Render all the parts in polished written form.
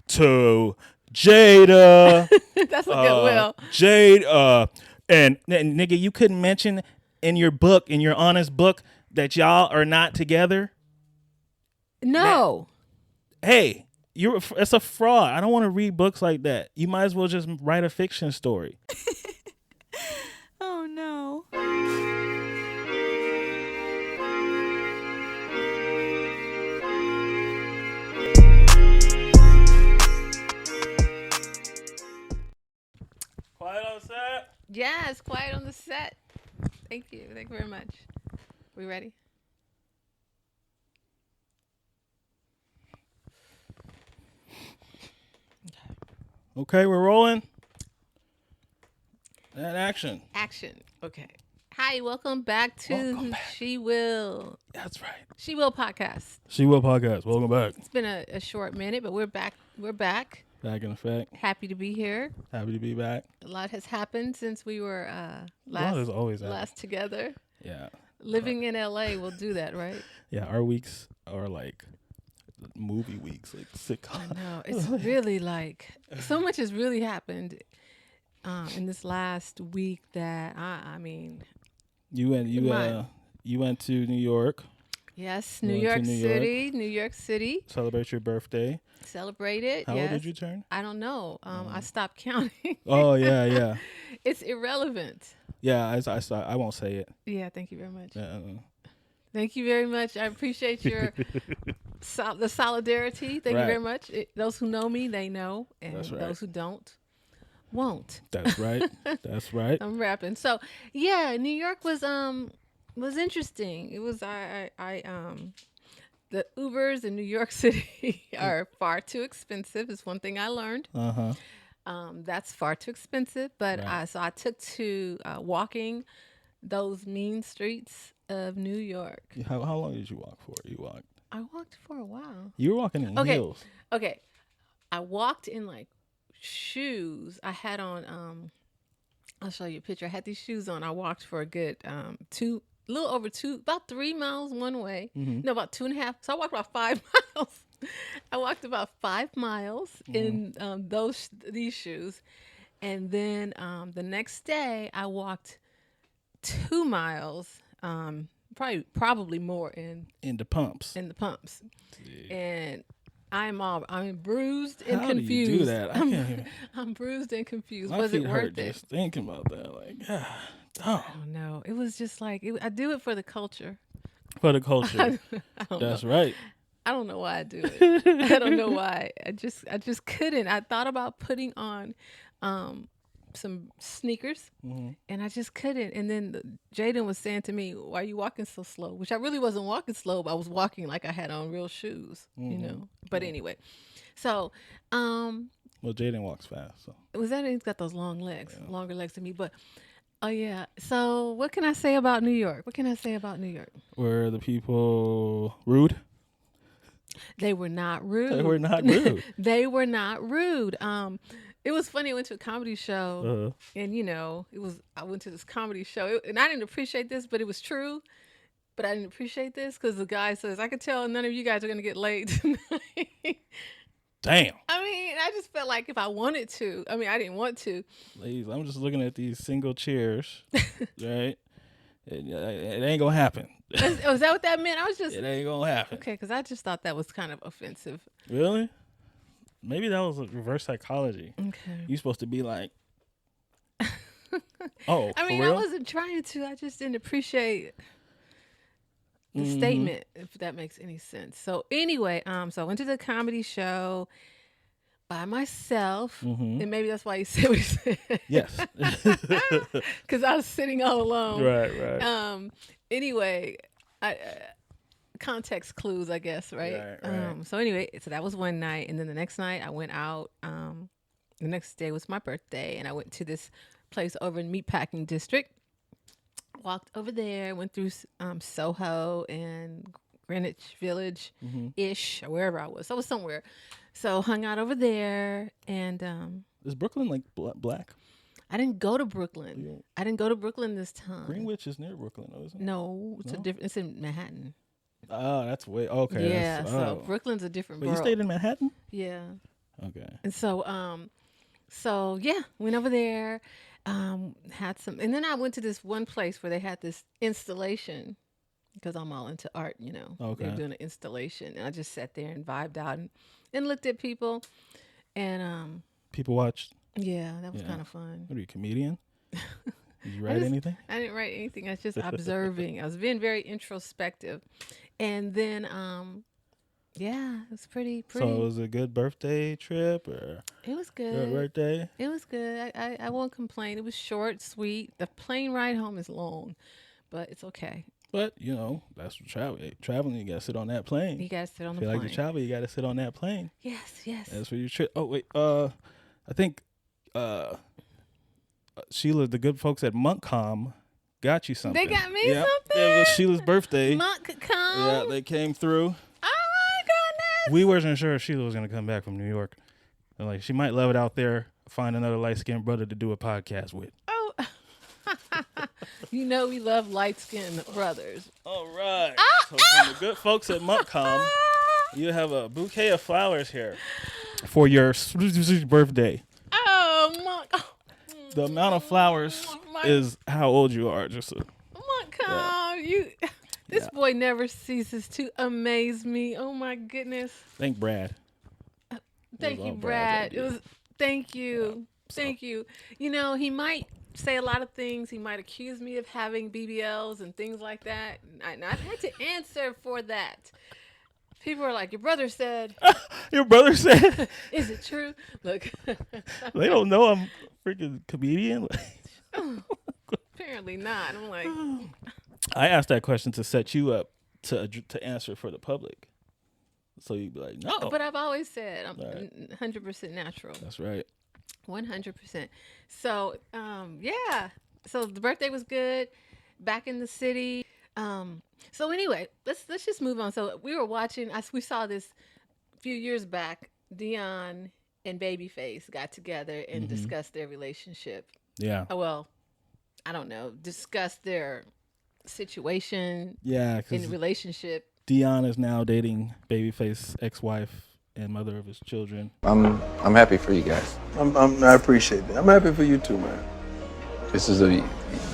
to Jada. That's a good will. Jade, and nigga, you couldn't mention in your book, in your honest book, that y'all are not together. No. Hey, it's a fraud. I don't want to read books like that. You might as well just write a fiction story. Oh no. Quiet on set. Yes, quiet on the set. Thank you. Thank you very much. We ready? Okay, we're rolling. And action. Action. Okay. Hi, welcome back to She Will. That's right. She Will podcast. She Will podcast. Welcome back. It's been a short minute, but we're back. We're back. Back in effect. Happy to be here. Happy to be back. A lot has happened since we were last together. Yeah. Living in LA will do that, right? Yeah, our weeks are like movie weeks, like sitcom. No, it's really like so much has really happened in this last week that I mean. You went to New York. Yes, New York City. Celebrate your birthday. Celebrate it. How yes. old did you turn? I don't know. I stopped counting. Oh yeah. It's irrelevant. Yeah, I won't say it. Yeah, thank you very much. Thank you very much. I appreciate your the solidarity. Thank you very much. Those who know me, they know, and those who don't, won't. That's right. That's right. I'm rapping. So yeah, New York was interesting. It was the Ubers in New York City are far too expensive. Is one thing I learned. That's far too expensive. But so I took to walking those mean streets of New York. How long did you walk for? I walked for a while. You were walking in heels. Okay. I walked in like shoes. I had on I'll show you a picture. I had these shoes on. I walked for a good about 3 miles one way. Mm-hmm. No, about 2.5. So I walked about 5 miles. I walked about 5 miles in these shoes. And then the next day I walked 2 miles, probably more in the pumps. Yeah. And I'm bruised and confused. How do you do that? I'm bruised and confused. My Was feet it hurt worth it? just thinking about that. Like, oh. I don't know. It was just like I do it for the culture. For the culture. I don't That's know. right. I don't know why I do it. I don't know why. I just couldn't. I thought about putting on some sneakers, and I just couldn't. And then Jaden was saying to me, "Why are you walking so slow?" Which I really wasn't walking slow, but I was walking like I had on real shoes, you know. But anyway, so well, Jaden walks fast, so he's got those long legs, longer legs than me. But oh yeah. So what can I say about New York? Were the people rude? They were not rude. They were not rude. It was funny. I went to a comedy show, and I went to this comedy show, and I didn't appreciate this, but it was true. But I didn't appreciate this because the guy says, "I could tell none of you guys are going to get laid tonight." Damn. I mean, I just felt like if I wanted to. I mean, I didn't want to. Ladies, I'm just looking at these single chairs, right? It ain't gonna happen. Was that what that meant? I was just. It ain't gonna happen. Okay, because I just thought that was kind of offensive. Really? Maybe that was reverse psychology. Okay. You're supposed to be like, oh, I mean, for real? I wasn't trying to. I just didn't appreciate the statement, if that makes any sense. So anyway, so I went to the comedy show by myself, and maybe that's why he said what he said. Yes. Because I was sitting all alone. Right. Anyway, context clues, I guess, right? Right. So anyway, so that was one night, and then the next night I went out. The next day was my birthday, and I went to this place over in Meatpacking District. Walked over there, went through Soho and Greenwich Village-ish, or wherever I was. So I was somewhere. So hung out over there, and is Brooklyn like black? I didn't go to Brooklyn. I didn't go to Brooklyn this time. Greenwich is near Brooklyn, though, isn't it? No, it's it's in Manhattan. Oh, that's way okay. Yeah, so Brooklyn's a different borough. You stayed in Manhattan? Yeah. Okay. And so yeah, went over there, had some, and then I went to this one place where they had this installation because I'm all into art, you know. They were Okay. doing an installation, and I just sat there and vibed out and looked at people, and People watched. yeah, that was Yeah. kind of fun. What are you, a comedian? Did you I write just- anything? I didn't write anything. I was just observing. I was being very introspective, and then yeah, it was pretty. So it was a good birthday trip or It was your good. birthday? It was good. I won't complain. It was short, sweet. The plane ride home is long, but it's okay. But that's travel. Traveling, you gotta sit on that plane. You gotta sit on the If you plane. like to travel, you gotta sit on that plane. Yes, yes. That's for your trip. Oh wait, I think Sheila, the good folks at Montcalm, got you something. They got me Yep. something. It was Sheila's birthday. Montcalm. Yeah, they came through. Oh my goodness. We wasn't sure if Sheila was gonna come back from New York. And like she might love it out there. Find another light skinned brother to do a podcast with. Oh. You know we love light skinned brothers. All right. So from the good folks at Montcalm, you have a bouquet of flowers here for your birthday. Oh, Monk. The amount of flowers is how old you are. Just so. Montcalm, this boy never ceases to amaze me. Oh my goodness. Thank Brad. Thank was you, all Brad's Brad. idea. It was thank you. Thank you. You know, he might say a lot of things. He might accuse me of having BBLs and things like that. And I've had to answer for that. People are like, your brother said, Your brother said is it true? Look, they don't know I'm a freaking comedian. apparently not. I'm like, I asked that question to set you up to answer for the public. So you'd be like, no. but I've always said I'm Right. 100% natural. That's right. 100%. So, yeah. So the birthday was good. Back in the city. So anyway, let's just move on. So we were watching. We saw this a few years back. Dion and Babyface got together and discussed their relationship. Yeah. Oh, well, I don't know. Discussed their situation Yeah, in because the relationship. Dion is now dating Babyface ex-wife and mother of his children. I'm happy for you guys. I appreciate that. I'm happy for you too, man. This is a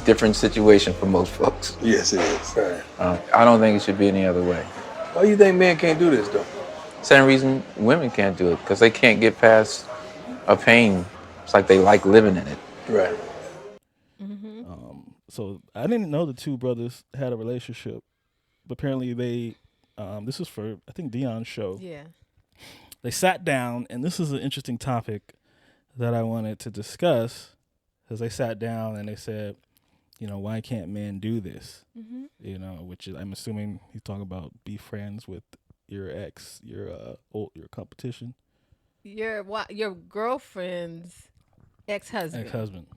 different situation for most folks. Yes, it is. Right. I don't think it should be any other way. Why you think men can't do this, though? Same reason women can't do it, because they can't get past a pain. It's like they like living in it. Right. So I didn't know the two brothers had a relationship. But apparently they, this is for, I think, Dion's show. Yeah. They sat down, and this is an interesting topic that I wanted to discuss, because they sat down and they said, why can't men do this? Which is, I'm assuming he's talking about be friends with your ex, your competition. Your girlfriend's ex-husband. Ex-husband.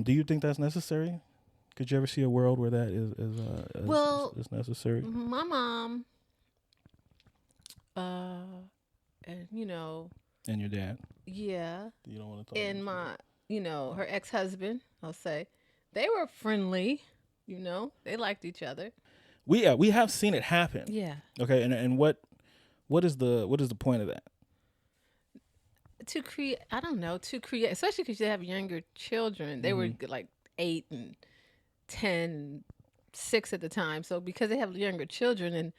Do you think that's necessary? Could you ever see a world where that is necessary? My mom, and And your dad? yeah, You don't want to talk and about her ex-husband, I'll say, they were friendly. They liked each other. we have seen it happen. Yeah. Okay, and what is the point of that? To create, especially because they have younger children. They were like 8 and 10 and 6 at the time. So because they have younger children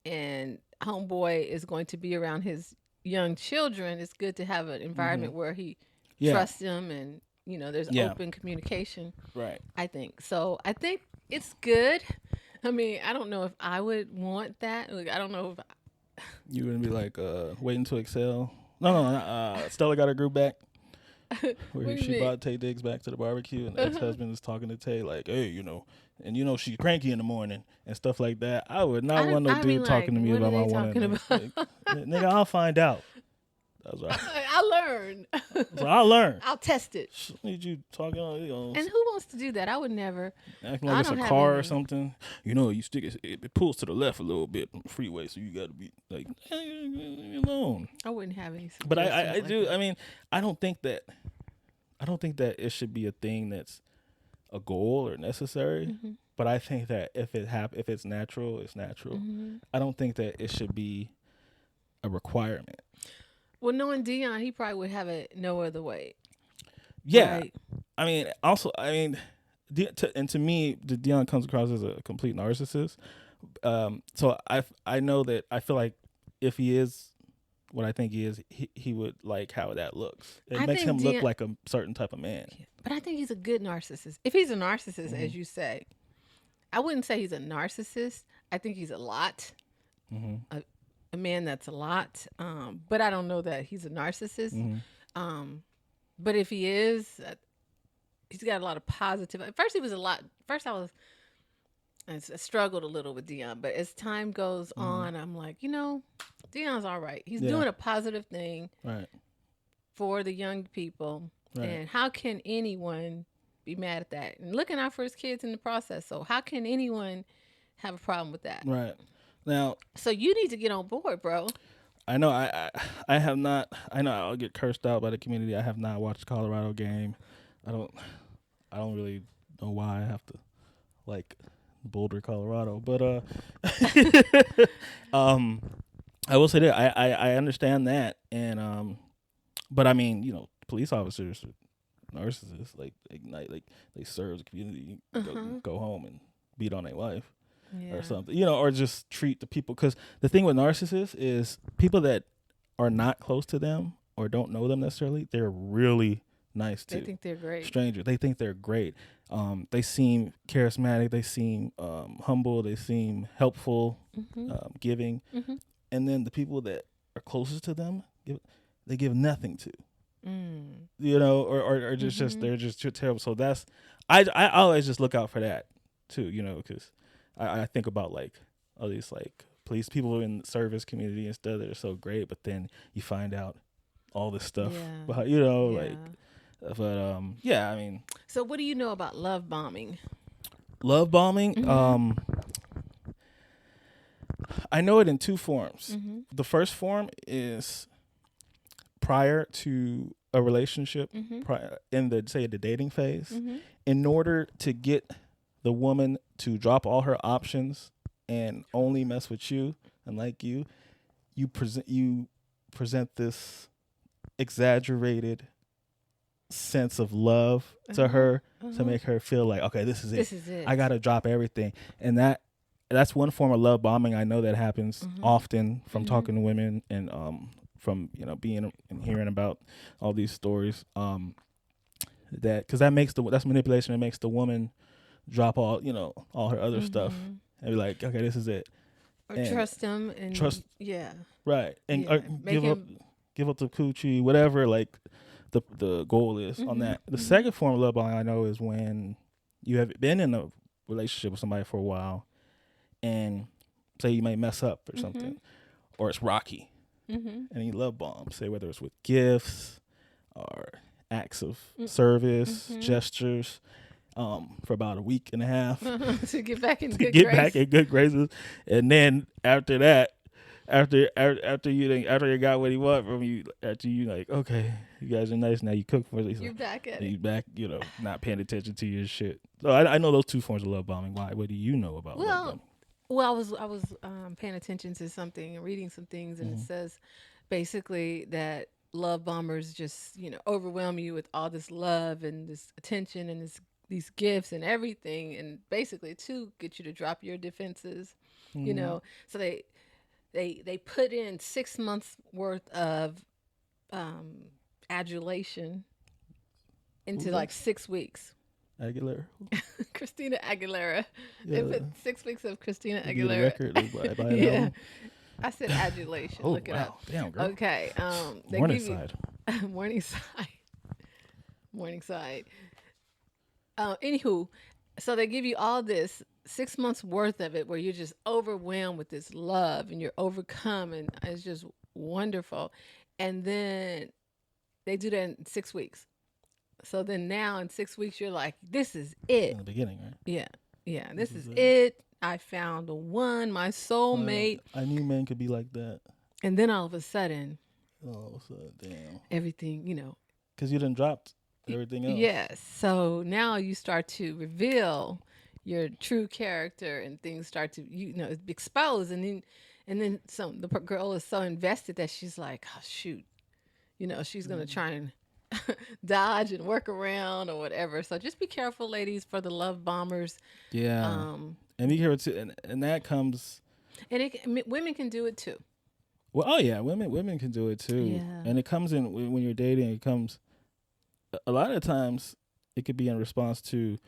and homeboy is going to be around his young children, it's good to have an environment where he trusts them and there's open communication. Right. I think so. I think it's good. I mean, I don't know if I would want that. Like, I don't know if You wouldn't be like waiting to excel. No. Stella got her group back. What do Where you she mean? brought Tay Diggs back to the barbecue, and the ex-husband is talking to Tay like, "Hey, and she's cranky in the morning and stuff like that." I would not want no dude talking to me what about are my they woman. talking about? Nigga, I'll find out. That's right. I'll learn. So I'll learn. I'll test it. Need you talking on, And who wants to do that? I would never. acting I like it's a don't have car or any. something. You stick it pulls to the left a little bit on the freeway, so you got to be like, hey, leave me alone. I wouldn't have any. But I suggestions like do. that. I mean, I don't think that it should be a thing that's a goal or necessary. But I think that if it's natural, it's natural. I don't think that it should be a requirement. Well, knowing Dion, he probably would have it no other way. Yeah, Right. I mean, also, I mean, and to me, Dion comes across as a complete narcissist. So I know that I feel like if he is what I think he is, he would like how that looks. It I makes think him look Dion, like a certain type of man. but I think he's a good narcissist. If he's a narcissist, as you say, I wouldn't say he's a narcissist. I think he's a lot, a man that's a lot. But I don't know that he's a narcissist. But if he is, he's got a lot of positive. At first, he was a lot. First, I struggled a little with Dion, but as time goes on, I'm like, Dion's all right. He's Yeah. doing a positive thing Right. for the young people. Right. And how can anyone be mad at that? And looking out for his kids in the process. So how can anyone have a problem with that? Right. Now, So you need to get on board, bro. I know I have not. I know I'll get cursed out by the community. I have not watched the Colorado game. I don't really know why I have to like Boulder, Colorado. But I will say that I understand that, and but I mean, police officers are narcissists. Like they serve the community, go home and beat on their wife. Or something, or just treat the people. Because the thing with narcissists is people that are not close to them or don't know them necessarily, they're really nice to They think they're great. strangers. They think they're great. They seem charismatic. They seem humble. They seem helpful, giving. And then the people that are closest to them, they give nothing to. Or just they're just too terrible. So that's I always just look out for that too. Because I think about like all these like police people in the service community and stuff that are so great, but then you find out all this stuff behind, like. But I mean. So what do you know about love bombing? Love bombing. I know it in two forms. The first form is prior to a relationship, in the dating phase, in order to get the woman to drop all her options and only mess with you and like you present this exaggerated sense of love to her to make her feel like, okay, this is it. This is it. I gotta drop everything. And that's one form of love bombing. I know that happens often from talking to women and from being and hearing about all these stories. Because that's manipulation. It makes the woman drop all her other stuff and be like, okay, this is it. Or trust them and Right. And Yeah. give up the coochie, whatever like the goal is on that. The second form of love bombing I know is when you have been in a relationship with somebody for a while and say you may mess up or something, or it's rocky, and you love bomb, say whether it's with gifts or acts of service, gestures, for about a week and a half to get back in to good get grace. back in good graces, and then after that, after you got what he want from you, after you like, okay, you guys are nice now, you cook for us, You're back at you it. back, not paying attention to your shit. So I know those two forms of love bombing. Why? What do you know about love bombing? Well, I was paying attention to something and reading some things, and it says basically that love bombers just overwhelm you with all this love and this attention and these gifts and everything, and basically to get you to drop your defenses. So they put in 6 months worth of adulation into like 6 weeks. Aguilera. Christina Aguilera. Yeah. They put 6 weeks of Christina You get a Aguilera. record by Yeah. album. I said adulation. Oh, Look it wow. up. Damn, girl. Okay. They Morning give you- side. Morningside. Anywho, so they give you all this 6 months worth of it where you're just overwhelmed with this love and you're overcome and it's just wonderful. And then they do that in 6 weeks. So then now in 6 weeks, you're like, this is it. In the beginning, right? Yeah. This is it. I found the one, my soulmate. I knew men could be like that. And then all of a sudden, Oh, so damn. everything, Because you done dropped everything else. Yes. So now you start to reveal your true character, and things start to expose, and then the girl is so invested that she's like, oh shoot, she's going to try and dodge and work around or whatever. So just be careful, ladies, for the love bombers. Yeah. And be careful too. And that comes. And women can do it too. Well, oh yeah, women can do it too. Yeah. And it comes in when you're dating. It comes a lot of times. It could be in response to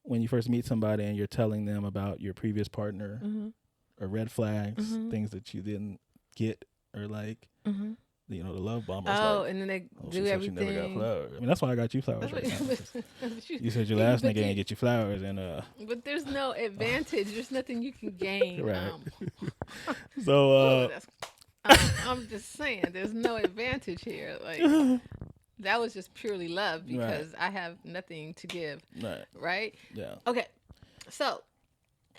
when you first meet somebody and you're telling them about your previous partner or red flags, things that you didn't get or like. The love bomb. And then they do everything. She never got flowers. I mean, that's why I got you flowers right now. You said your last nigga ain't get you flowers, and But there's no advantage. There's nothing you can gain. Right. So I'm just saying, there's no advantage here. Like that was just purely love because I have nothing to give. Right. Yeah. Okay. So,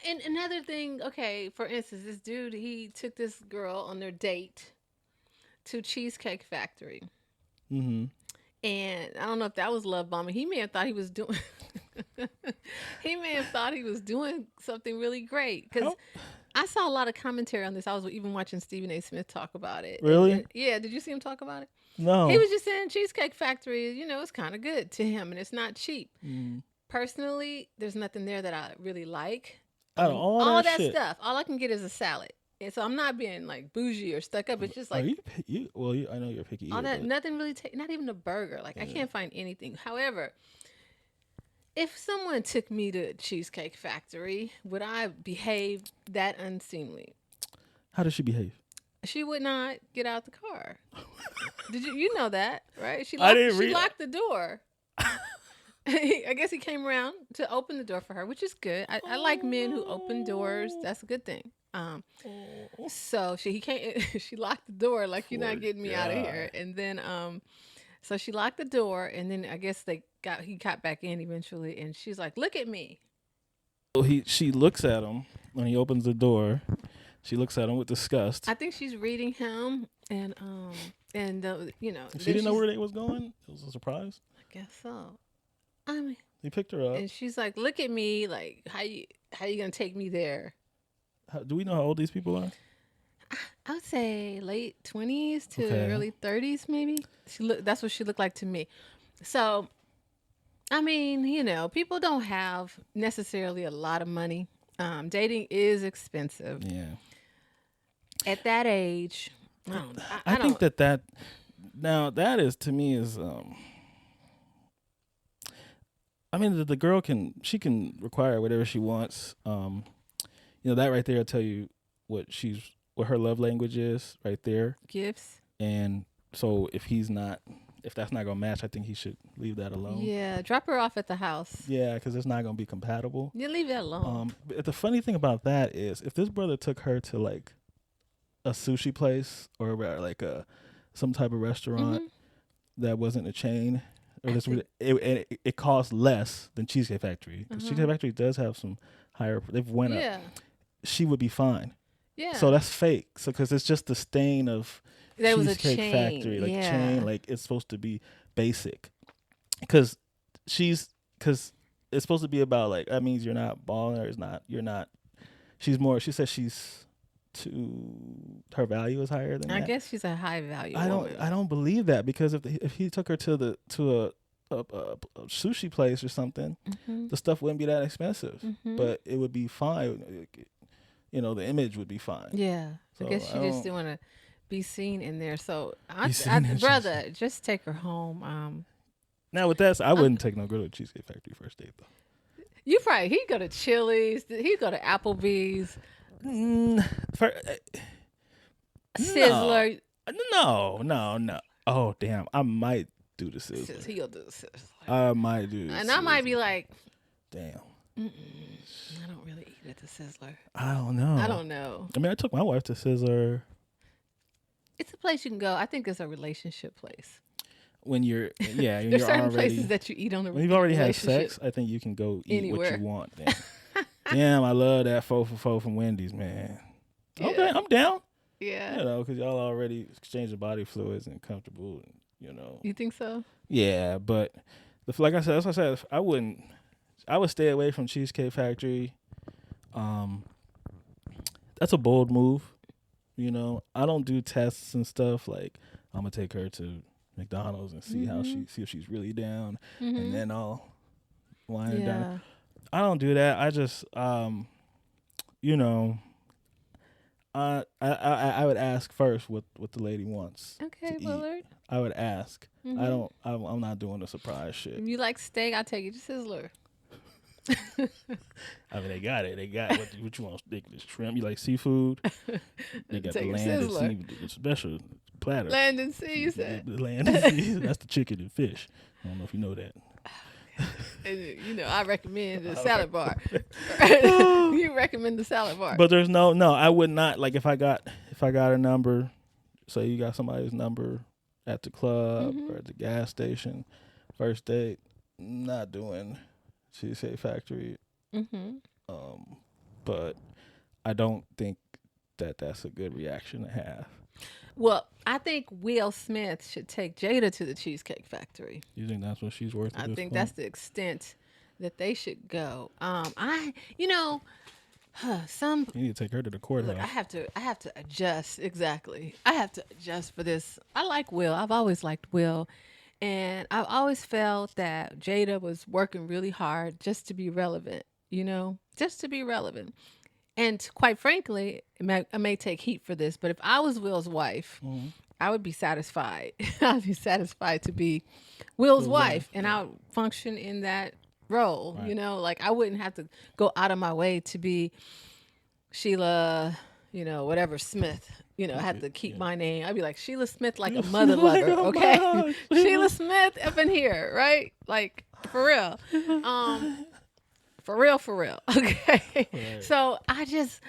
and another thing. Okay, for instance, this dude, he took this girl on their date to Cheesecake Factory. And I don't know if that was love bombing. He may have thought he was doing something really great because I saw a lot of commentary on this. I was even watching Stephen A. Smith talk about it. Really? Yeah. Did you see him talk about it? No. He was just saying Cheesecake Factory, it's kind of good to him and it's not cheap. Personally, there's nothing there that I really like. All that shit. Stuff. All I can get is a salad. And so I'm not being like bougie or stuck up. It's just like I know you're picky. All that, nothing really. Not even a burger. Like I can't find anything. However, if someone took me to Cheesecake Factory, would I behave that unseemly? How does she behave? She would not get out the car. Did you know that, right? She locked the door. I guess he came around to open the door for her, which is good. I like men who open doors. That's a good thing. So she locked the door like you're not getting me out of here. And then so she locked the door and then I guess he got back in eventually and she's like, "Look at me." Well, she looks at him when he opens the door. She looks at him with disgust. I think she's reading him and she didn't know where they was going. It was a surprise. I guess so. I mean, he picked her up and she's like, "Look at me, like how you gonna take me there?" Do we know how old these people are? I would say late 20s to early 30s, maybe. That's what she looked like to me. So, I mean, people don't have necessarily a lot of money. Dating is expensive. Yeah. At that age, I think that now that is to me is. I mean, the girl can require whatever she wants. That right there will tell you what her love language is right there. Gifts. And so if that's not gonna match, I think he should leave that alone. Yeah, drop her off at the house. Yeah, because it's not gonna be compatible. You leave that alone. But the funny thing about that is, if this brother took her to like a sushi place or like some type of restaurant that wasn't a chain, or it costs less than Cheesecake Factory. Because Cheesecake Factory does have some higher. They've went up. She would be fine. Yeah. So that's fake. So because it's just the stain of Cheesecake Factory, like chain, like it's supposed to be basic. Because it's supposed to be about like that means you're not balling or you're not. She's more. She says her value is higher than that. I guess she's a high value. I don't believe that because if he took her to a sushi place or something, the stuff wouldn't be that expensive, but it would be fine. The image would be fine. Yeah, so I guess she just didn't want to be seen in there. So, brother, just take her home. Now with that, I wouldn't take no girl to Cheesecake Factory first date though. He'd go to Chili's. He'd go to Applebee's. Sizzler. No. Oh damn! I might do the Sizzler. He'll do the Sizzler. I might do. And I might be like, damn. I don't really eat at the Sizzler. I don't know. I mean, I took my wife to Sizzler. It's a place you can go. I think it's a relationship place. When you're, there's certain places that you eat on the. When you've already had sex, I think you can go eat anywhere. What you want. Damn, I love that 4 for 4 from Wendy's, man. Yeah. Okay, I'm down. Yeah. Because y'all already exchanging body fluids and comfortable, You think so? Yeah, but like I said, that's what I said. I would stay away from Cheesecake Factory. That's a bold move. I don't do tests and stuff. Like, I'm gonna take her to McDonald's and see see if she's really down, and then I'll wind her down. I don't do that. I just you know, I would ask first what the lady wants. Okay, to Willard. eat. I would ask. I'm not doing the surprise shit. If you like steak, I'll take you to Sizzler. I mean, they got it. They got what you want. Steak, shrimp. You like seafood? They got the land and sea, the special platter. Land and sea, you said. The land and sea. That's the chicken and fish. I don't know if you know that. You know, I recommend the salad bar. You recommend the salad bar. But there's no. I would not, like, if I got a number, say you got somebody's number at the club or at the gas station, first date, not doing Cheesecake Factory. But I don't think that that's a good reaction to have. Well, I think Will Smith should take Jada to the Cheesecake Factory. You think that's what she's worth? I think that's the extent that they should go. You need to take her to the courthouse. Look, I have to adjust. Exactly. I have to adjust for this. I like Will. I've always liked Will. And I've always felt that Jada was working really hard just to be relevant, just to be relevant. And quite frankly, I may take heat for this, but if I was Will's wife, I would be satisfied. I'd be satisfied to be Will's wife, and I would function in that role. Right. Like I wouldn't have to go out of my way to be Sheila, whatever Smith. I had to keep my name. I'd be like Sheila Smith, like a mother lover. Okay, Sheila Smith up in here, right? Like for real. For real. Okay. Right. So I just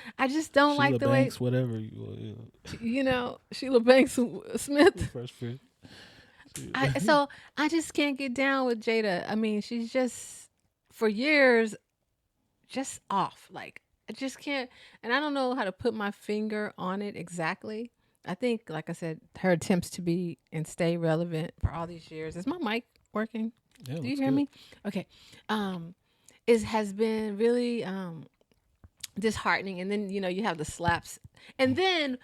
don't Sheila like the Banks, way. Whatever Sheila Banks Smith. First fit. So I just can't get down with Jada. I mean, she's just for years just off. Like I just can't, and I don't know how to put my finger on it exactly. I think, like I said, her attempts to be and stay relevant for all these years. Is my mic working? Yeah, do you hear me? Okay. Has been really disheartening. And then, you have the slaps. And then,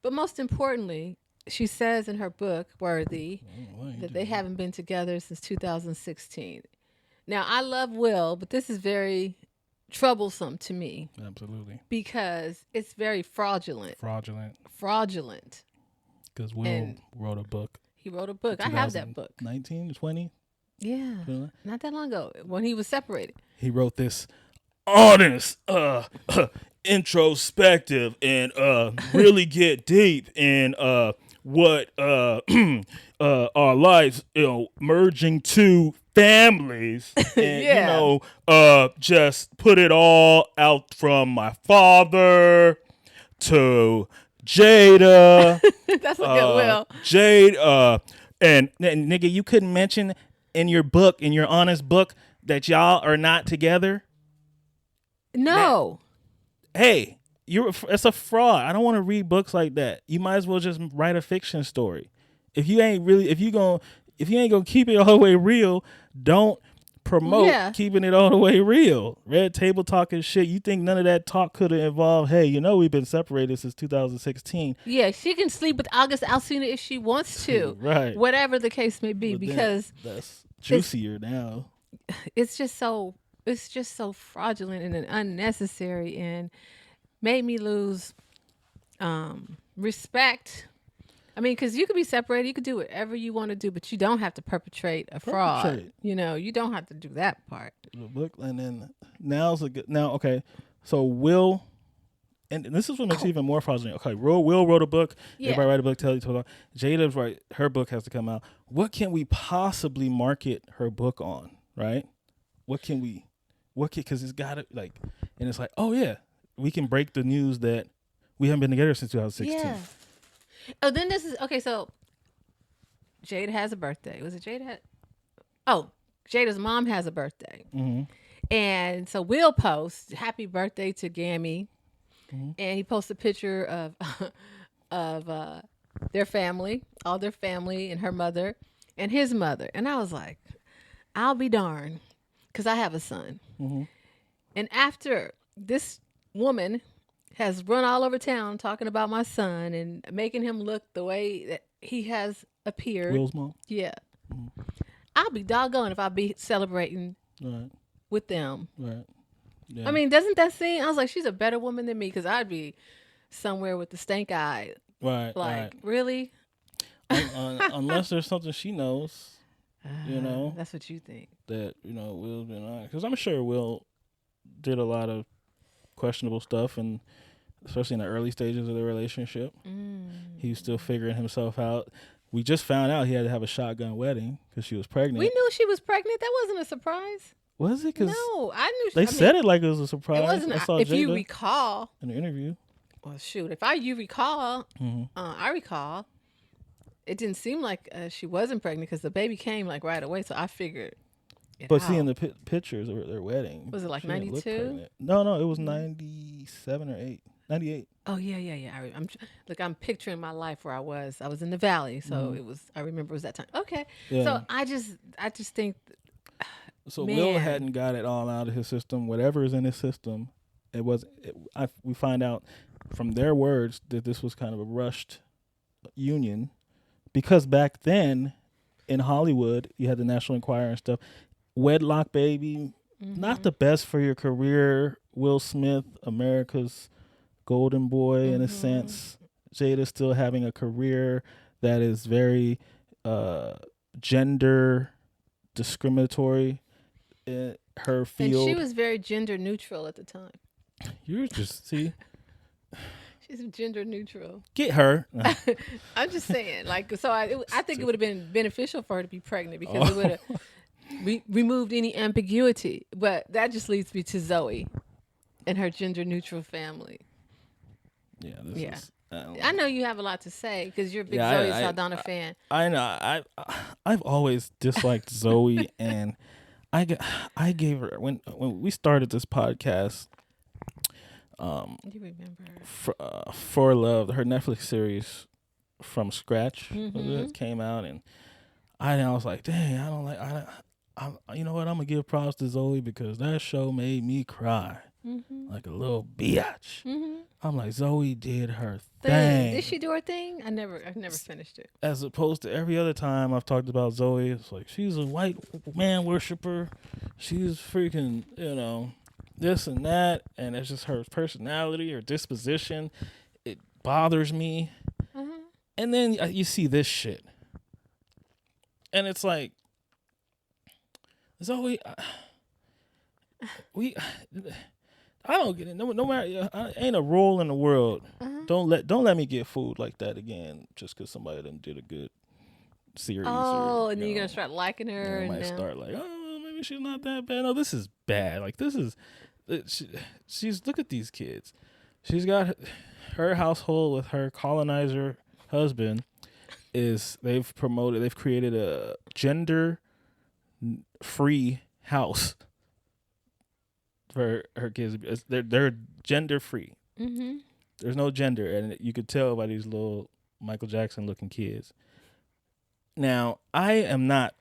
but most importantly, she says in her book, Worthy, that they haven't been together since 2016. Now, I love Will, but this is very troublesome to me. Absolutely. Because it's very fraudulent. Because Will wrote a book. He wrote a book. I have that book. 19, 20? Yeah, not that long ago when he was separated. He wrote this honest, introspective, and really get deep in what our lives, merging two families, and just put it all out from my father to Jada. That's a good Will. Jade, and nigga, you couldn't mention in your book, in your honest book, that y'all are not together? No. Hey, it's a fraud. I don't want to read books like that. You might as well just write a fiction story. If you ain't gonna keep it all the way real, don't promote keeping it all the way real. Red table talk and shit. You think none of that talk could have involved, hey, we've been separated since 2016. Yeah, she can sleep with August Alsina if she wants to. Right. Whatever the case may be, but because that's juicier now. It's just so fraudulent and unnecessary, and made me lose respect. I mean, because you could be separated, you could do whatever you want to do, but you don't have to perpetrate a fraud. You don't have to do that part. Look, and then okay. So Will, and this is what makes it even more fraudulent. Okay, Will wrote a book. Yeah. Everybody write a book. Tell you. Jada's right. Her book has to come out. What can we possibly market her book on? Right? Because it's got to and it's like, oh yeah, we can break the news that we haven't been together since 2016. Yeah. Oh, then this is okay. So Jada has a birthday. Was it Jada? Jada's mom has a birthday, and so Will post happy birthday to Gammy, and he posts a picture of their family, all their family, and her mother and his mother, and I was like, I'll be darned, because I have a son, and after this woman has run all over town talking about my son and making him look the way that he has appeared. Will's mom? Yeah. I'll be doggone if I be celebrating with them. Right. Yeah. I mean, doesn't that seem? I was like, she's a better woman than me because I'd be somewhere with the stank eye. Right. Like, really? Unless there's something she knows, That's what you think. that Will's been on, because I'm sure Will did a lot of questionable stuff, and especially in the early stages of the relationship, he was still figuring himself out. We just found out he had to have a shotgun wedding because she was pregnant. We knew she was pregnant. That wasn't a surprise. Was it? Cause no, I knew. They said it like it was a surprise. It wasn't. I saw if Jada you recall in the interview. Well, shoot, if you recall, I recall, it didn't seem like she wasn't pregnant because the baby came like right away. So I figured. But seeing the pictures of their wedding, was it like 92? No, it was 97 or 98. Oh yeah. I'm picturing my life where I was. I was in the valley, so it was. I remember it was that time. Okay, so I just think. So Will hadn't got it all out of his system. Whatever is in his system, we find out from their words that this was kind of a rushed union, because back then in Hollywood you had the National Enquirer and stuff. Wedlock baby, not the best for your career. Will Smith, America's golden boy in a sense. Jada still having a career that is very gender discriminatory in her field. And she was very gender neutral at the time. You're just She's gender neutral. Get her. I'm just saying, like, so I think it would have been beneficial for her to be pregnant because it would have removed any ambiguity. But that just leads me to Zoe and her gender neutral family. Yeah. I know you have a lot to say because you're a big Zoe Saldana fan. I know. I've always disliked Zoe, and I gave her when we started this podcast. You remember For Love, her Netflix series from scratch came out, and I was like, dang, I don't like. You know what? I'm gonna give props to Zoe because that show made me cry like a little biatch. I'm like, Zoe did her thing. Did she do her thing? I've never finished it. As opposed to every other time I've talked about Zoe, it's like she's a white man worshiper. She's freaking, this and that, and it's just her personality or disposition. It bothers me. And then you see this shit, and it's like, Zoe, I don't get it. No matter, ain't a role in the world. Don't let me get fooled like that again. Just because somebody done did a good series. And then you're gonna start liking her. I might start like, maybe she's not that bad. No, this is bad. Like this is, she's look at these kids. She's got her household with her colonizer husband. They've created a gender-free house for her kids. They're gender-free. There's no gender, and you could tell by these little Michael Jackson looking kids. Now, I'm not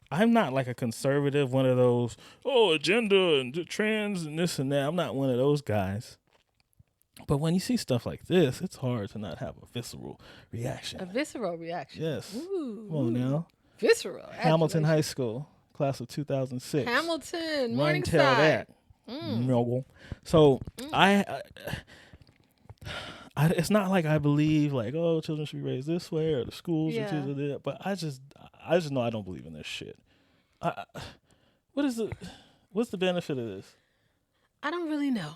like a conservative, one of those, agenda and trans and this and that. I'm not one of those guys. But when you see stuff like this, it's hard to not have a visceral reaction. A visceral reaction. Yes. Ooh. Come on now. Visceral. Hamilton High School, class of 2006. Hamilton, Run tell Morningside. that. No. So it's not like I believe like, children should be raised this way or the schools or things like that. But I just know I don't believe in this shit. What's the benefit of this? I don't really know.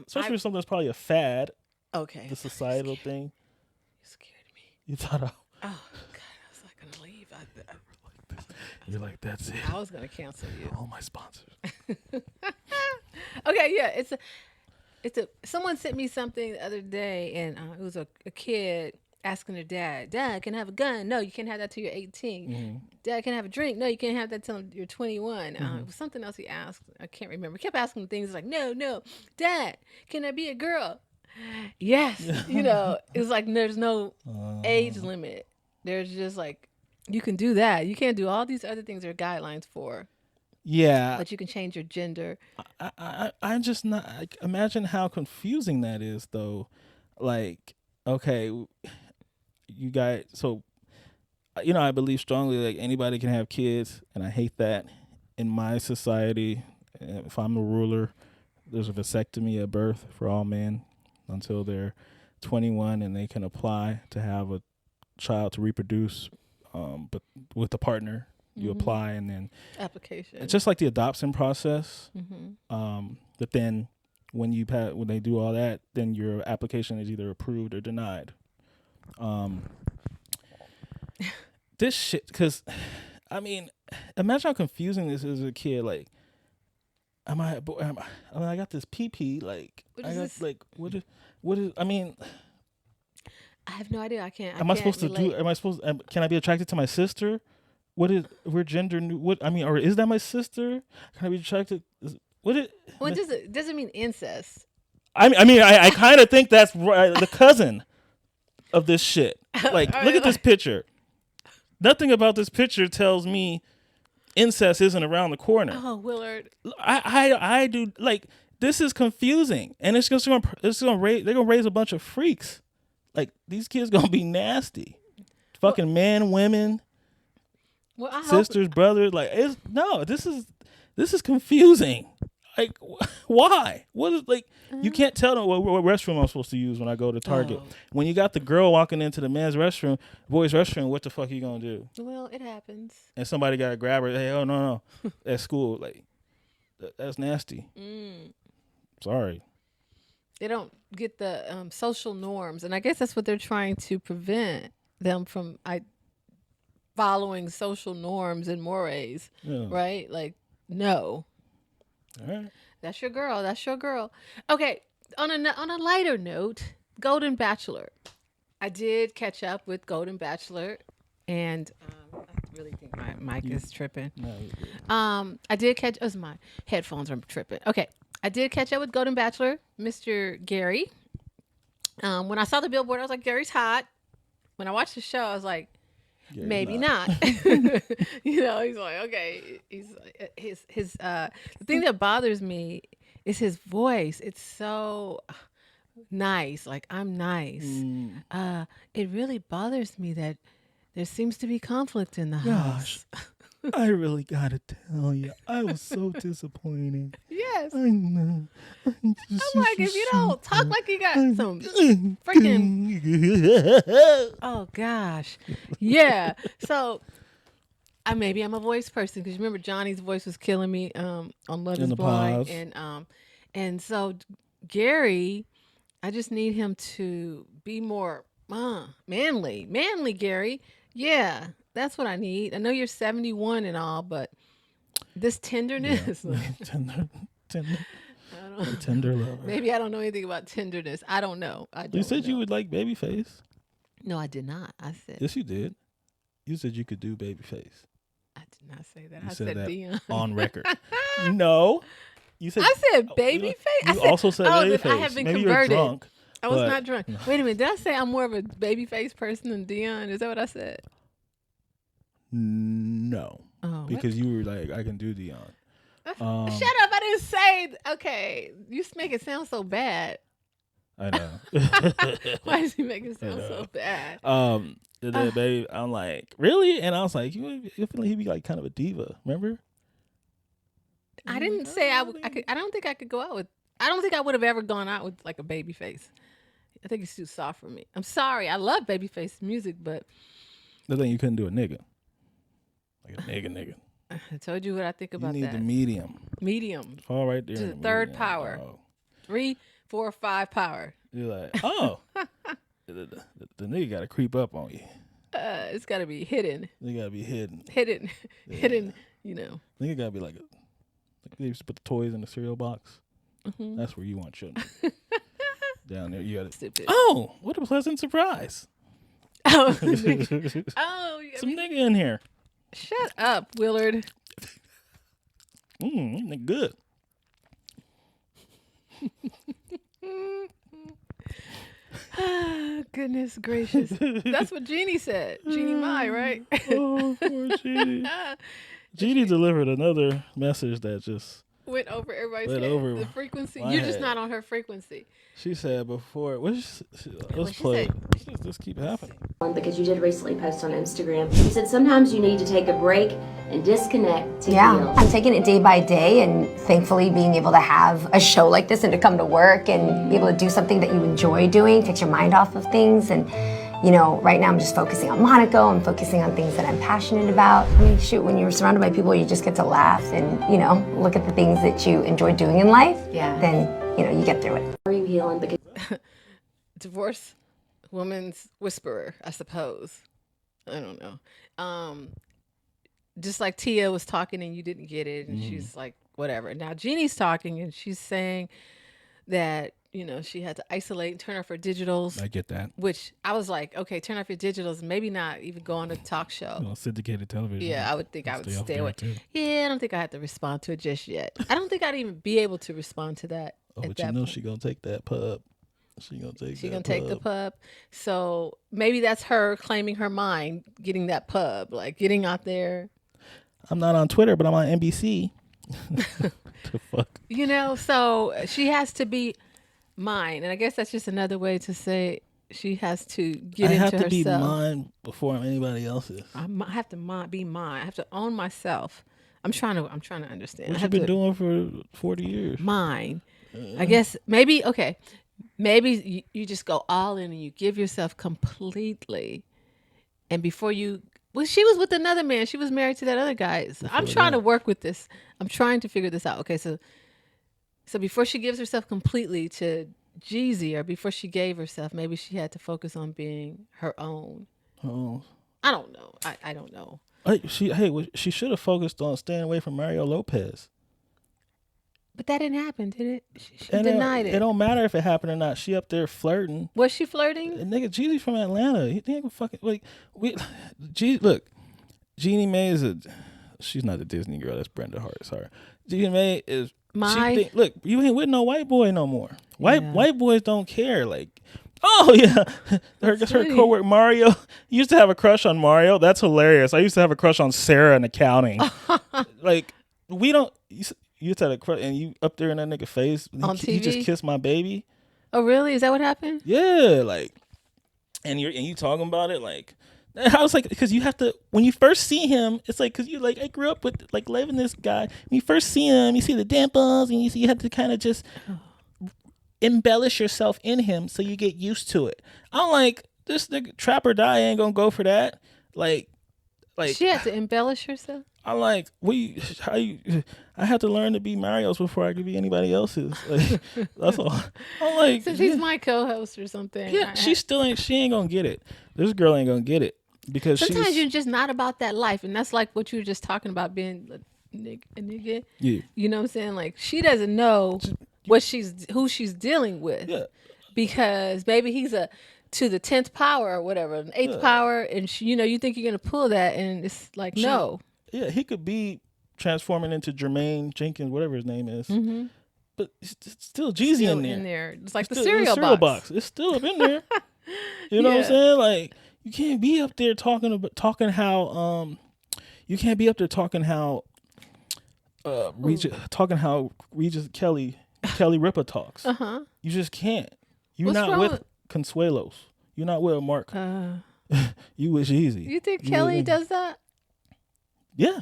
Especially for something that's probably a fad. Okay. The societal thing. You scared me. You thought Oh God, I was not gonna leave. You're like, that's it. I was gonna cancel you. All my sponsors. Okay, yeah, someone sent me something the other day, and it was a kid asking their dad, can I have a gun? No, you can't have that till you're 18. Dad, can I have a drink? No, you can't have that till you're 21. It was something else he asked. I can't remember. He kept asking things like, no, Dad, can I be a girl? Yes. It was like there's no age limit. There's just like, you can do that. You can't do all these other things there are guidelines for. Yeah. But you can change your gender. I'm just not. Like, imagine how confusing that is, though. Like, okay, you guys. So, I believe strongly like anybody can have kids, and I hate that. In my society, if I'm the ruler, there's a vasectomy at birth for all men until they're 21, and they can apply to have a child to reproduce, but with a partner. You apply, and then application. It's just like the adoption process. Mm-hmm. But then when they do all that, then your application is either approved or denied. This shit, because I mean, imagine how confusing this is as a kid. Like, I got this PP. Like, what is? I mean, I have no idea. I can't. Am I supposed to do? Am I supposed? Can I be attracted to my sister? What is? We're gender new. What I mean, or is that my sister? Can I be attracted? What it? Well, it doesn't mean incest. I kind of think that's the cousin of this shit. Like, look at this picture. Nothing about this picture tells me incest isn't around the corner. Oh, Willard. I do like this is confusing, and they're gonna raise a bunch of freaks. Like, these kids gonna be nasty, fucking men, women. Well, sisters, brothers, like this is confusing. Like, why? What is like? You can't tell them what restroom I'm supposed to use when I go to Target. When you got the girl walking into the men's restroom, boys' restroom, what the fuck are you gonna do? Well, it happens. And somebody gotta grab her. Hey, oh no, at school, like that's nasty. Sorry. They don't get the social norms, and I guess that's what they're trying to prevent them from. Following social norms and mores, right? Like, no. All right. That's your girl. That's your girl. Okay. On a lighter note, Golden Bachelor. I did catch up with Golden Bachelor, and I really think my mic is tripping. No, I did catch. My headphones are tripping. Okay. I did catch up with Golden Bachelor, Mr. Gary. When I saw the billboard, I was like, Gary's hot. When I watched the show, I was like, maybe not. He's like, okay. He's his the thing that bothers me is his voice. It's so nice. Like, I'm nice. It really bothers me that there seems to be conflict in the house. I really gotta tell you, I was so disappointed. Yes. I know. I'm like, if you don't talk like you got some freaking. Oh gosh, yeah. So, maybe I'm a voice person, because remember Johnny's voice was killing me on Love Is Blind, and so Gary, I just need him to be more manly, Gary. Yeah. That's what I need. I know you're 71 and all, but this tenderness. Yeah. Tender lover. Maybe I don't know anything about tenderness. I don't know. You said you would like Babyface. No, I did not. I said. Yes, you did. You said you could do Babyface. I did not say that. You I said that Dion. on record. No. You said. I said Babyface. You also said Babyface. I have been Maybe converted. You're drunk. I was not drunk. No. Wait a minute. Did I say I'm more of a Babyface person than Dion? Is that what I said? No, because you were like, I can do Dion. Shut up! I didn't say. Okay, you make it sound so bad. I know. Why does he make it sound so bad? Baby, I'm like, really? And I was like, you feel like he'd be like kind of a diva. Remember? I didn't say I could. I don't think I could go out with. I don't think I would have ever gone out with like a Babyface. I think he's too soft for me. I'm sorry. I love Babyface music, but the thing, you couldn't do a nigga. Like a nigga. I told you what I think about that. You need the medium. Medium. All right there. To the third power. 3, 4, 5 power. You're like, oh. the nigga got to creep up on you. It's got to be hidden. They got to be hidden. Hidden. Yeah. Hidden, you know. Nigga got to be like they used to put the toys in the cereal box. Mm-hmm. That's where you want children. Down there, you got it. Stupid. Oh, what a pleasant surprise. Oh, some nigga in here. Shut up, Willard. Good. Goodness gracious. That's what Jeannie said. Jeannie Mai, right? Oh, poor Jeannie. Jeannie delivered another message that just went over everybody's went head. over The frequency. my You're just head. not on her frequency. She said before. Let's she play. say? Let's keep happening. Because you did recently post on Instagram. You said sometimes you need to take a break and disconnect to heal. I'm taking it day by day, and thankfully being able to have a show like this and to come to work and be able to do something that you enjoy doing, takes your mind off of things. And you know, right now I'm just focusing on Monaco. I'm focusing on things that I'm passionate about. I mean, shoot, when you're surrounded by people, you just get to laugh and, you know, look at the things that you enjoy doing in life. Yeah. Then, you know, you get through it. Are you healing? Because Divorce woman's whisperer, I suppose. I don't know. Just like Tia was talking and you didn't get it, and she's like, whatever. Now Jeannie's talking and she's saying that, you know, she had to isolate and turn off her digitals. I get that. Which I was like, okay, turn off your digitals, maybe not even go on a talk show. Well, syndicated television. Yeah, I would think I would off stay there, away. too. Yeah, I don't think I had to respond to it just yet. I don't think I'd even be able to respond to that. Oh, at but that you know point. she gonna take that pub. She gonna take The pub. So maybe that's her claiming her mind, getting that pub, like getting out there. I'm not on Twitter, but I'm on NBC. The fuck. You know, so she has to be mine, and I guess that's just another way to say she has to get I into have to herself. be mine before anybody else's. I have to be mine. I have to own myself. I'm trying to understand. What you been doing for 40 years? Mine. I guess maybe you just go all in and you give yourself completely, and before you. Well, she was with another man. She was married to that other guy. So I'm trying to work with this. I'm trying to figure this out. Okay, so before she gives herself completely to Jeezy, or before she gave herself, maybe she had to focus on being her own. Oh, I don't know. I don't know. She should have focused on staying away from Mario Lopez. But that didn't happen, did it? She And denied it. It don't matter if it happened or not. She up there flirting. Was she flirting? And nigga, Jeezy's from Atlanta. He ain't gonna fucking look. Jeannie Mai she's not the Disney girl. That's Brenda Hart. Sorry, Jeannie Mai is. Look, you ain't with no white boy no more. White boys don't care. Like, oh yeah, her coworker Mario. Used to have a crush on Mario. That's hilarious. I used to have a crush on Sarah in accounting. Like, we don't. You used to have a crush, and you up there in that nigga face. On TV? He just kissed my baby. Oh really? Is that what happened? Yeah, like, and you talking about it like. I was like, because you have to, when you first see him, it's like, because you like, I grew up with like loving this guy. When you first see him, you see the dimples, and you have to kind of just embellish yourself in him so you get used to it. I'm like, this nigga trap or die ain't gonna go for that. Like She had to embellish herself. I'm like, I had to learn to be Mario's before I could be anybody else's. Like, that's all. I'm like, Since he's my co-host or something. Yeah, she ain't gonna get it. This girl ain't gonna get it because sometimes you're just not about that life, and that's like what you were just talking about, being a nigga. Yeah. You know what I'm saying? Like, she doesn't know who she's dealing with. Yeah. Because maybe he's to the 10th power or whatever, an 8th power, and you think you're gonna pull that, and it's like no. Yeah, he could be transforming into Jermaine Jenkins, whatever his name is. Mm-hmm. But it's still Jeezy in there. It's like it's the cereal box. It's still up in there. You know what I'm saying? Like, you can't be up there talking how Regis Kelly Ripa talks. Uh-huh. You just can't. You're What's not wrong with Consuelos. You're not with Mark. You with Jeezy. You think Kelly does that? Yeah.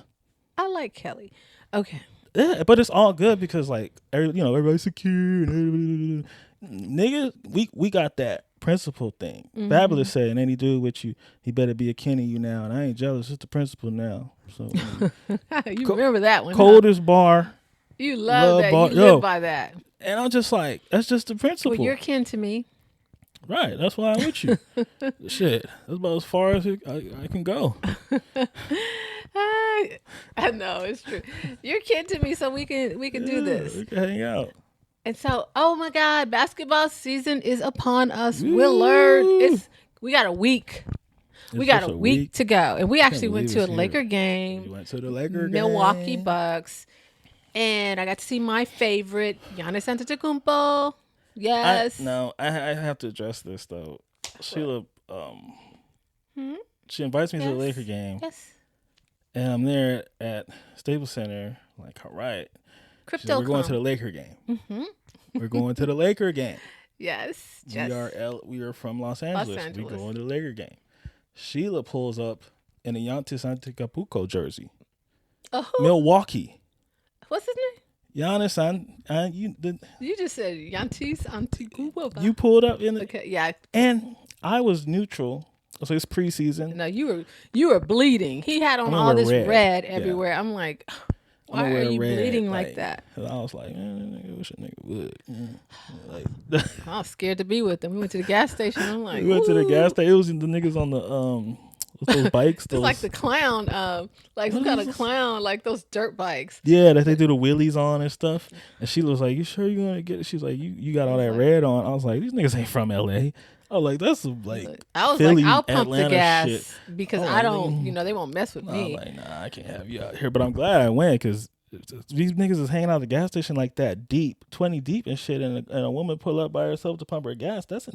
I like Kelly. Okay. Yeah, but it's all good because like everybody's secure and nigga, we got that principle thing. Mm-hmm. Fabulous said, and any dude with you, he better be a kin of you now. And I ain't jealous, it's the principle now. So you remember that one. Coldest bar. You love that. Bar. You live by that. And I'm just like, that's just the principle. Well, you're kin to me. Right, that's why I'm with you. Shit, that's about as far as I can go. I know, it's true. You're kin to me, so we can do this. We can hang out. And so, oh my God, basketball season is upon us. Willard, we got a week. We got a week to go, and we actually went to a Laker game. We went to the Laker game. Milwaukee Bucks, and I got to see my favorite, Giannis Antetokounmpo. Yes. I have to address this though. Sheila, she invites me to the Laker game. Yes. And I'm there at Staples Center, like, all right. Crypto. We're going to the Laker game. Mm-hmm. We're going to the Laker game. Yes. We are from Los Angeles. We going to the Laker game. Sheila pulls up in a Giannis Antetokounmpo jersey. Oh. Milwaukee. What's his name? Giannis. You just said Giannis Antetokounmpo. You pulled up in the. Okay. Yeah. And I was neutral. So it's preseason. No, you were bleeding. He had on all this red everywhere. Yeah. I'm like, why are you bleeding like that? I was like, man, I wish a nigga would. I was scared to be with them. We went to the gas station. I'm like, we went to the gas station. It was the niggas on the those bikes. It's like the clown, like some kind of clown, like those dirt bikes. Yeah, that they do the wheelies on and stuff. And she was like, "You sure you gonna get it?" She was like, "You got all that red on." I was like, "These niggas ain't from LA." I was like, "That's like I was Philly, like, I'll pump Atlanta the gas shit. because I don't, they won't mess with me." I was like, "Nah, I can't have you out here." But I'm glad I went because these niggas is hanging out at the gas station like that deep, 20 deep and shit, and a woman pull up by herself to pump her gas. That's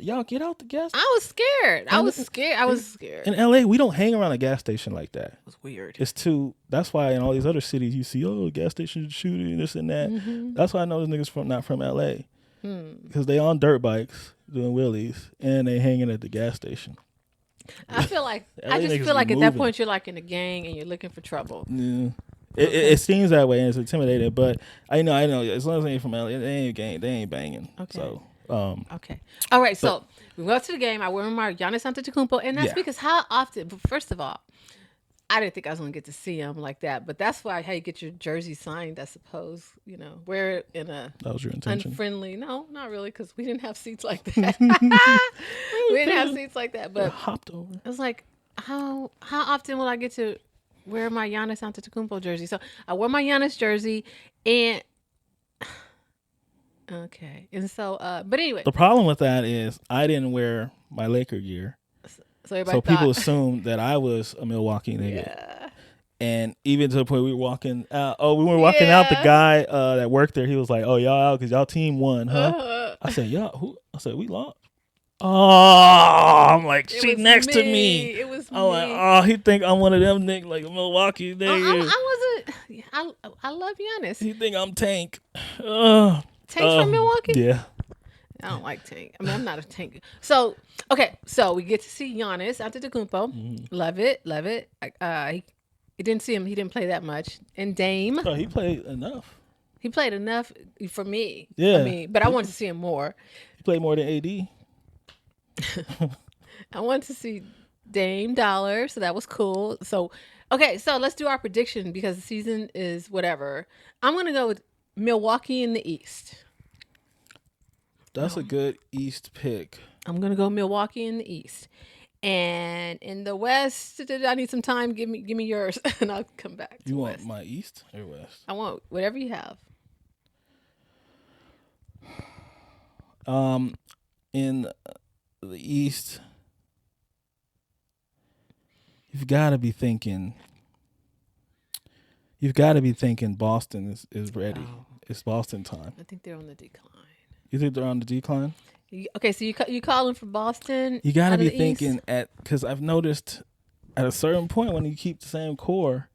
y'all get out the gas. I was scared. I was scared. In LA, we don't hang around a gas station like that. It was weird. That's why in all these other cities you see, gas station shooting, this and that. Mm-hmm. That's why I know those niggas not from LA. Because they on dirt bikes doing wheelies and they hanging at the gas station. I feel like I just feel like at that point you're like in a gang and you're looking for trouble. Yeah. It seems that way and it's intimidating, but I know as long as they ain't from LA, they ain't gang, they ain't banging. Okay. So okay. All right, so we go to the game. I wear my Giannis Antetokounmpo, and that's because how often? But first of all, I didn't think I was going to get to see him like that, but that's how you get your jersey signed, I suppose. Wear it in a that was your intention. Unfriendly. No, not really, because we didn't have seats like that. We didn't have seats like that, but hopped over. I was like, how often will I get to wear my Giannis Antetokounmpo jersey? So I wore my Giannis jersey, and okay, and so, but anyway, the problem with that is I didn't wear my Laker gear. So people assumed that I was a Milwaukee nigga. Yeah. And even to the point we were walking out. Oh, we were walking out. The guy that worked there, he was like, "Oh, y'all out because y'all team won, huh?" I said, "Y'all who?" I said, "We lost." Oh, I'm like, she next to me. It was me. I'm like, oh, he think I'm one of them niggas, like a Milwaukee nigga. I wasn't. I love Giannis. He think I'm Tank. Tank's from Milwaukee? Yeah. I don't like Tank. I mean, I'm not a Tank. So, okay. So we get to see Giannis Antetokounmpo. Mm-hmm. Love it. He didn't see him. He didn't play that much. And Dame. Oh, he played enough. He played enough for me. Yeah. I mean, but I wanted to see him more. He played more than AD. I wanted to see Dame Dollar, so that was cool. So, okay, so let's do our prediction because the season is whatever. I'm going to go with Milwaukee in the East. That's a good East pick. I'm going to go Milwaukee in the East. And in the West, I need some time. Give me yours, and I'll come back to You want West. my East or West? I want whatever you have. In the East, you've got to be thinking Boston is ready. Oh. It's Boston time. I think they're on the decline. You think they're on the decline? Okay, so you calling for Boston? You got to be thinking because I've noticed at a certain point when you keep the same core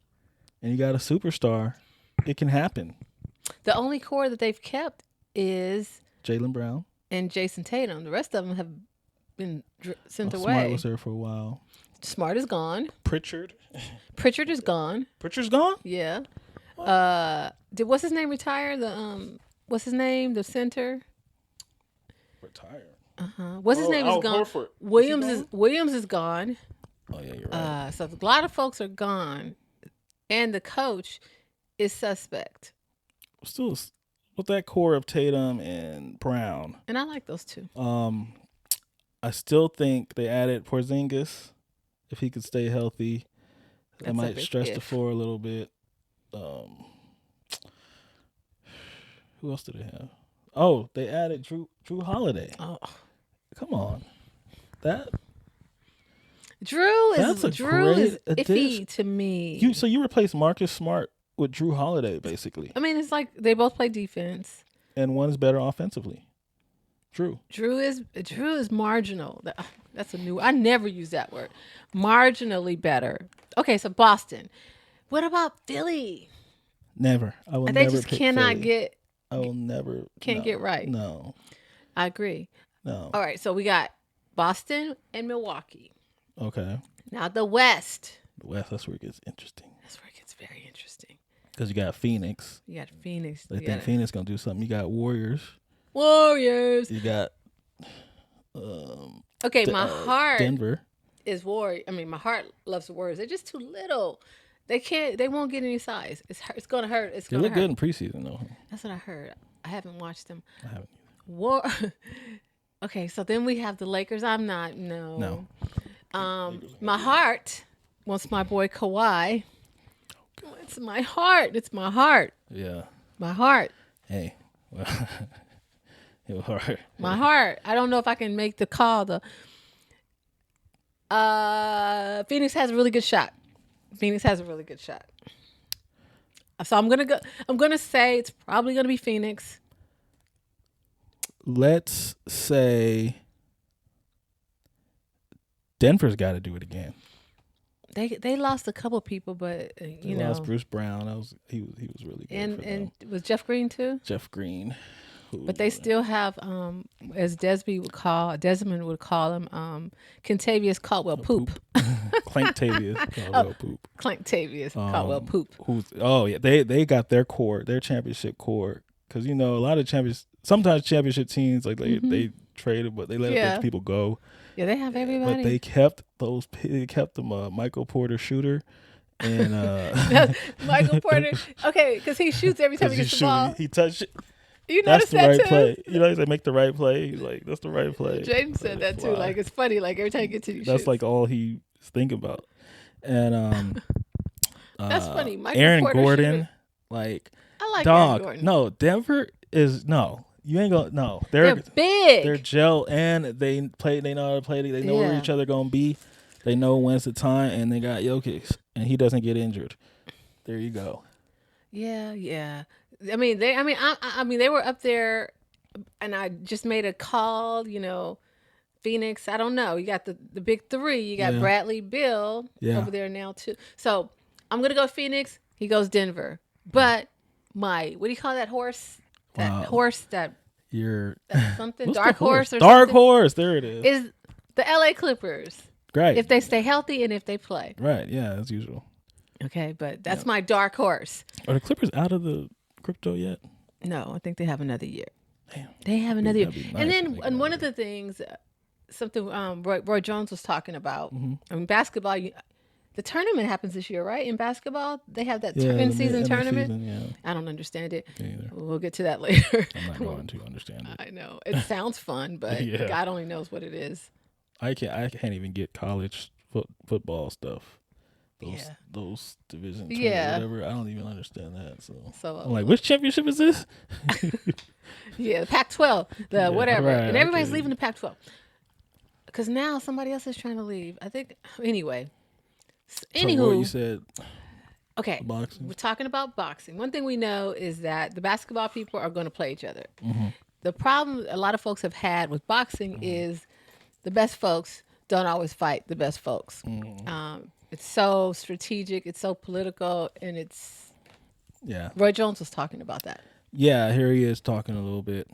and you got a superstar, it can happen. The only core that they've kept is Jaylen Brown and Jason Tatum. The rest of them have been sent away. Smart was there for a while. Smart is gone. Pritchard is gone. Pritchard's gone? Yeah. Did what's his name retire? What's his name? The center? Retired. What's his name is gone. Horford. Williams is gone. Oh yeah, you're right. So a lot of folks are gone, and the coach is suspect. Still with that core of Tatum and Brown. And I like those two. I still think they added Porzingis. If he could stay healthy, that might stretch the floor a little bit. Who else do they have? Oh, they added Drew Holiday. Oh, come on, Drew is great iffy to me. You replace Marcus Smart with Drew Holiday, basically. I mean, it's like they both play defense, and one's better offensively. True. Drew is marginal. That's a new. I never use that word. Marginally better. Okay, so Boston. What about Philly? Never. I will They never just pick cannot Philly. get. I will never. Can't get right. No. I agree. No. All right, so we got Boston and Milwaukee. Okay. Now the West. The West. That's where it gets interesting. That's where it gets very interesting. Because you got Phoenix. You got Phoenix. They think Phoenix gonna do something. You got Warriors. You got. Okay, my heart Denver is Warrior. I mean, my heart loves the Warriors. They're just too little. They can't. They won't get any size. It's gonna hurt. It's They gonna look hurt. good in preseason though. That's what I heard. I haven't watched them. I haven't. Okay, so then we have the Lakers. I'm not. No. No. My heart wants my boy Kawhi. It's my heart. It's my heart. Yeah. My heart. Hey. Well, it was hard. My heart. I don't know if I can make the call. Phoenix has a really good shot. So I'm gonna say it's probably gonna be Phoenix. Let's say Denver's got to do it again. They lost a couple people, but They you know, lost Bruce Brown. He was really good. and was Jeff Green too. Jeff Green. But they still have, as Desmond would call him, Kentavious Caldwell Poop. Clanktavious Caldwell Poop. Clanktavious Caldwell Poop. They got their championship core, because you know a lot of sometimes championship teams like they traded, but they let those people go. Yeah, they have everybody. But they kept them Michael Porter Shooter. And Michael Porter, okay, because he shoots every time he gets the ball. He touched it. You That's notice the that right too? play. You know, they make the right play. He's like, that's the right play. Jaden said that too. Like, it's funny. Like, every time you get to these that's shoots. like all he's thinking about. And that's funny. Michael Aaron Porter Gordon, Shooter. like, I like dog. Aaron Gordon. No, Denver is no. You ain't gonna no. They're big. They're gel, and they know how to play. They know where each other gonna be. They know when's the time, and they got Jokic, and he doesn't get injured. There you go. Yeah. I mean, they were up there, and I just made a call. You know, Phoenix. I don't know. You got the big three. You got Bradley Beal over there now too. So I'm gonna go Phoenix. He goes Denver. But what do you call that horse? That horse that that's something dark horse or dark something? Horse. There it is. Is the LA Clippers. Right. If they stay healthy and if they play. Right. Yeah, as usual. Okay, but that's my dark horse. Are the Clippers out of the crypto yet? No, I think they have another year. Damn. They have another year. Nice And then one of the things, something Roy Jones was talking about, I mean, basketball, the tournament happens this year, right? In basketball, they have that in-season tournament. I don't understand it. We'll get to that later. I'm not going to understand it. I know. It sounds fun, but God only knows what it is. I can't even get college football stuff. Those divisions, whatever. I don't even understand that. So I'm like, which championship is this? The Pac-12, whatever, right, and everybody's leaving the Pac-12 because now somebody else is trying to leave. I think anyway. Anywho, so what you said. Okay, boxing. We're talking about boxing. One thing we know is that the basketball people are going to play each other. The problem a lot of folks have had with boxing is the best folks don't always fight the best folks. It's so strategic, it's so political, and it's... Yeah. Roy Jones was talking about that. Yeah, here he is talking a little bit.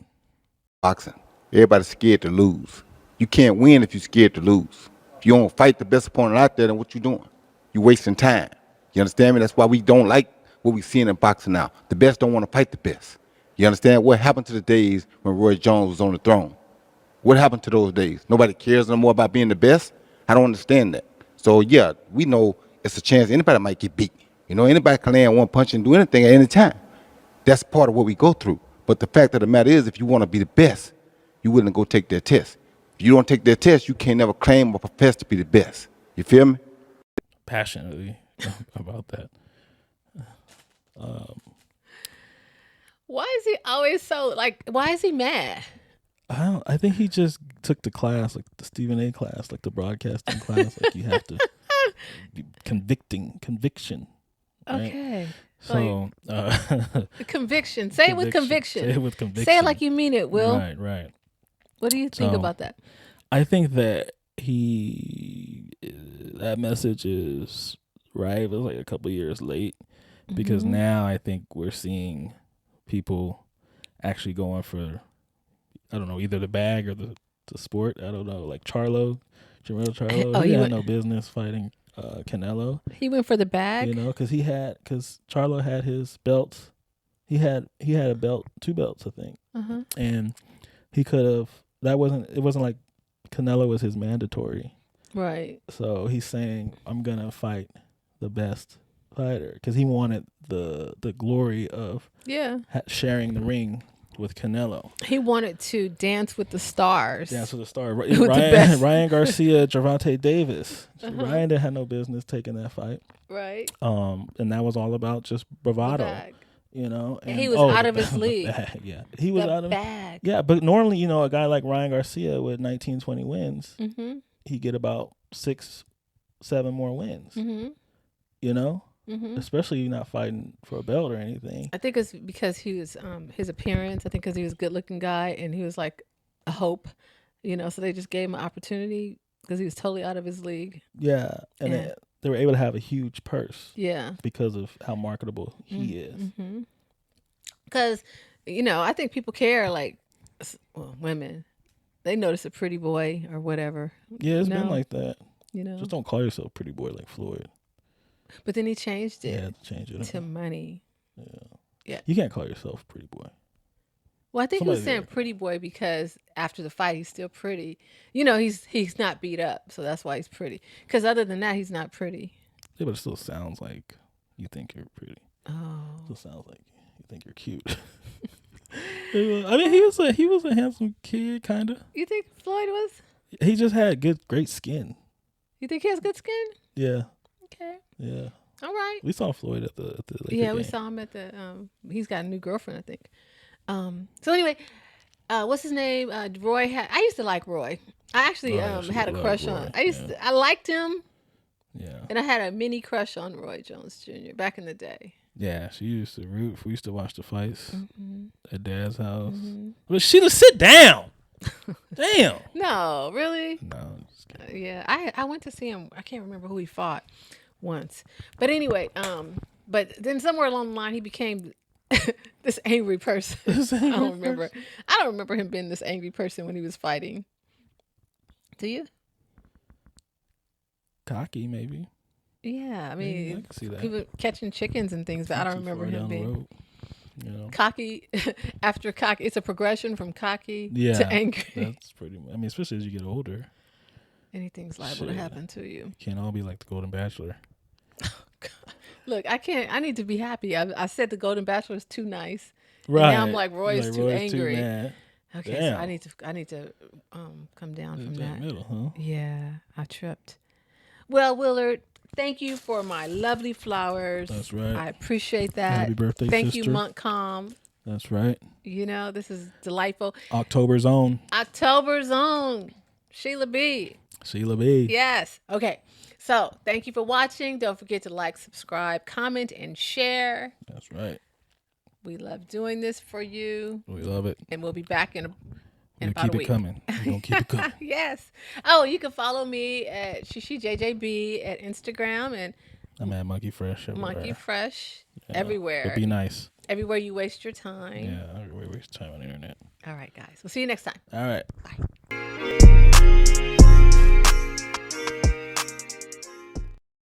Boxing. Everybody's scared to lose. You can't win if you're scared to lose. If you don't fight the best opponent out there, then what you doing? You're wasting time. You understand me? That's why we don't like what we're seeing in boxing now. The best don't want to fight the best. You understand? What happened to the days when Roy Jones was on the throne? What happened to those days? Nobody cares no more about being the best? I don't understand that. So, yeah, we know it's a chance anybody might get beat. You know, anybody can land one punch and do anything at any time. That's part of what we go through. But the fact of the matter is, if you want to be the best, you're willing to go take their test. If you don't take their test, you can't never claim or profess to be the best. You feel me? Passionately about that. Why is he always so, why is he mad? I think he just took the class, like the Stephen A. class, like the broadcasting class. Like you have to be conviction. Right? Okay. So conviction. Say it with conviction. Say it with conviction. Say it like you mean it, Will. Right. What do you think about that? I think that that message is right. It was like a couple years late because now I think we're seeing people actually going for, I don't know, either the bag or the sport. I don't know, like Charlo, Jermell Charlo. He had no business fighting Canelo. He went for the bag, because Charlo had his belts. He had a belt, 2 belts, I think, and he could have. It wasn't like Canelo was his mandatory, right? So he's saying, I'm gonna fight the best fighter because he wanted the glory of sharing the ring with Canelo. He wanted to dance with the stars. Ryan Garcia, Gervonta Davis. Ryan didn't have no business taking that fight. Right. And that was all about just bravado. And he was out of his league. Yeah. He was out of bag. Yeah, but normally, a guy like Ryan Garcia with 19, 20 wins, he get about 6, 7 more wins. Especially you're not fighting for a belt or anything. I think it's because he was his appearance. I think because he was a good-looking guy and he was like a hope, So they just gave him an opportunity because he was totally out of his league. Yeah, and they were able to have a huge purse. Yeah, because of how marketable he is. Because I think people care. Like, women, they notice a pretty boy or whatever. Yeah, it's been like that. Just don't call yourself pretty boy like Floyd. But then he changed it. Yeah, change it to money. Yeah. You can't call yourself pretty boy. Well, I think he was saying pretty boy because after the fight, he's still pretty. He's not beat up, so that's why he's pretty. Because other than that, he's not pretty. Yeah, but it still sounds like you think you're pretty. Oh. It still sounds like you think you're cute. I mean, he was a handsome kid, kind of. You think Floyd was? He just had great skin. You think he has good skin? Yeah. Okay. Yeah. All right. We saw Floyd at the Laker game. We saw him at the. He's got a new girlfriend, I think. So anyway, what's his name? Roy. I used to like Roy. I actually had a crush on. I liked him. Yeah. And I had a mini crush on Roy Jones Jr. back in the day. Yeah, she used to root. We used to watch the fights at Dad's house. But Sheila, sit down. Damn. No, really? No. I'm just kidding. Yeah, I went to see him. I can't remember who he fought once, but anyway, but then somewhere along the line he became this angry person. I don't remember him being this angry person when he was fighting. Do you? Cocky, maybe. Yeah, I mean, I can see that. he was catching chickens and things, but I don't remember him being cocky. After cocky, it's a progression from cocky to angry. That's pretty much. I mean, especially as you get older. Anything's liable to happen to you. You can't all be like the Golden Bachelor. Look, I can't. I need to be happy. I said the Golden Bachelor is too nice. Right. And now I'm like Roy's too angry. Too mad. Okay, Damn. So I need to come down from that. Middle, huh? Yeah, I tripped. Well, Willard, thank you for my lovely flowers. That's right. I appreciate that. Happy birthday, thank sister. you, Montcalm. That's right. This is delightful. October's own. Sheila B. Sheila B. Yes. Okay. So thank you for watching. Don't forget to like, subscribe, comment, and share. That's right. We love doing this for you. We love it. And we'll be back in about keep a week. It coming. We're going to keep it coming. Yes. Oh, you can follow me at ShishiJJB at Instagram and I'm at Monkey Fresh everywhere. Monkey Fresh everywhere. But be nice. Everywhere you waste your time. Yeah, everywhere you waste time on the internet. All right, guys. We'll see you next time. All right. Bye.